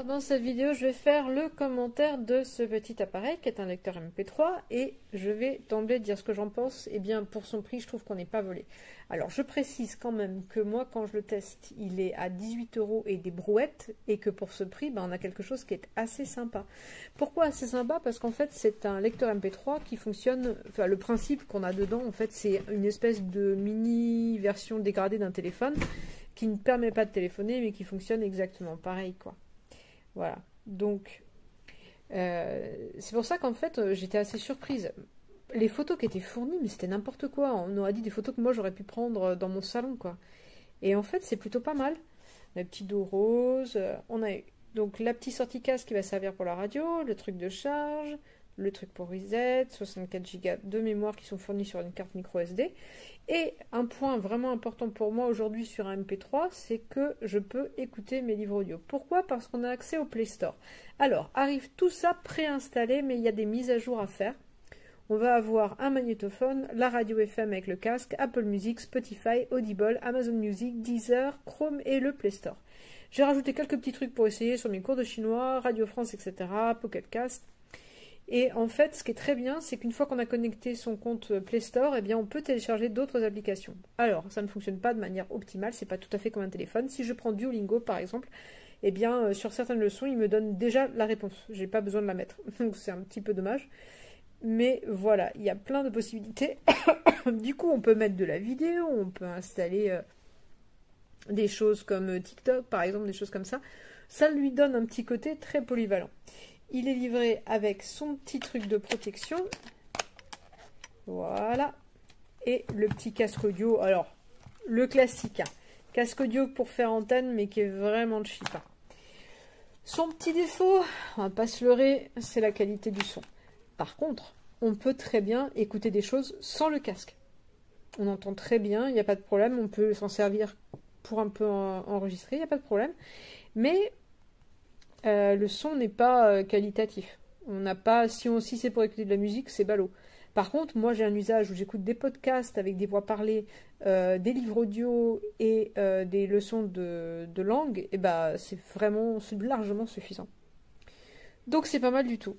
Dans cette vidéo, je vais faire le commentaire de ce petit appareil qui est un lecteur MP3 et je vais d'emblée dire ce que j'en pense. Eh bien, pour son prix, je trouve qu'on n'est pas volé. Alors, je précise quand même que moi, quand je le teste, il est à 18 € et des brouettes et que pour ce prix, on a quelque chose qui est assez sympa. Pourquoi assez sympa? Parce qu'en fait, c'est un lecteur MP3 qui fonctionne... Enfin, le principe qu'on a dedans, en fait, c'est une espèce de mini version dégradée d'un téléphone qui ne permet pas de téléphoner, mais qui fonctionne exactement pareil, quoi. Voilà, donc c'est pour ça qu'en fait j'étais assez surprise. Les photos qui étaient fournies, mais c'était n'importe quoi. On aurait dit des photos que moi j'aurais pu prendre dans mon salon, quoi. Et en fait c'est plutôt pas mal. La petite dos rose, on a eu donc la petite sortie casque qui va servir pour la radio, le truc de charge, le truc pour reset, 64 Go de mémoire qui sont fournis sur une carte micro SD. Et un point vraiment important pour moi aujourd'hui sur un MP3, c'est que je peux écouter mes livres audio. Pourquoi? Parce qu'on a accès au Play Store. Alors, arrive tout ça préinstallé, mais il y a des mises à jour à faire. On va avoir un magnétophone, la radio FM avec le casque, Apple Music, Spotify, Audible, Amazon Music, Deezer, Chrome et le Play Store. J'ai rajouté quelques petits trucs pour essayer sur mes cours de chinois, Radio France, etc., Pocket Cast. Et en fait, ce qui est très bien, c'est qu'une fois qu'on a connecté son compte Play Store, eh bien, on peut télécharger d'autres applications. Alors, ça ne fonctionne pas de manière optimale, c'est pas tout à fait comme un téléphone. Si je prends Duolingo, par exemple, eh bien, sur certaines leçons, il me donne déjà la réponse. J'ai pas besoin de la mettre. Donc, c'est un petit peu dommage. Mais voilà, il y a plein de possibilités. Du coup, on peut mettre de la vidéo, on peut installer des choses comme TikTok, par exemple, des choses comme ça. Ça lui donne un petit côté très polyvalent. Il est livré avec son petit truc de protection. Voilà. Et le petit casque audio. Alors, le classique. Casque audio pour faire antenne, mais qui est vraiment cheap. Son petit défaut, on va pas se leurrer, c'est la qualité du son. Par contre, on peut très bien écouter des choses sans le casque. On entend très bien, il n'y a pas de problème. On peut s'en servir pour un peu enregistrer, il n'y a pas de problème. Mais... le son n'est pas qualitatif. On n'a pas, si c'est pour écouter de la musique, c'est ballot. Par contre, moi j'ai un usage où j'écoute des podcasts avec des voix parlées, des livres audio et des leçons de langue, et bah c'est largement suffisant. Donc c'est pas mal du tout.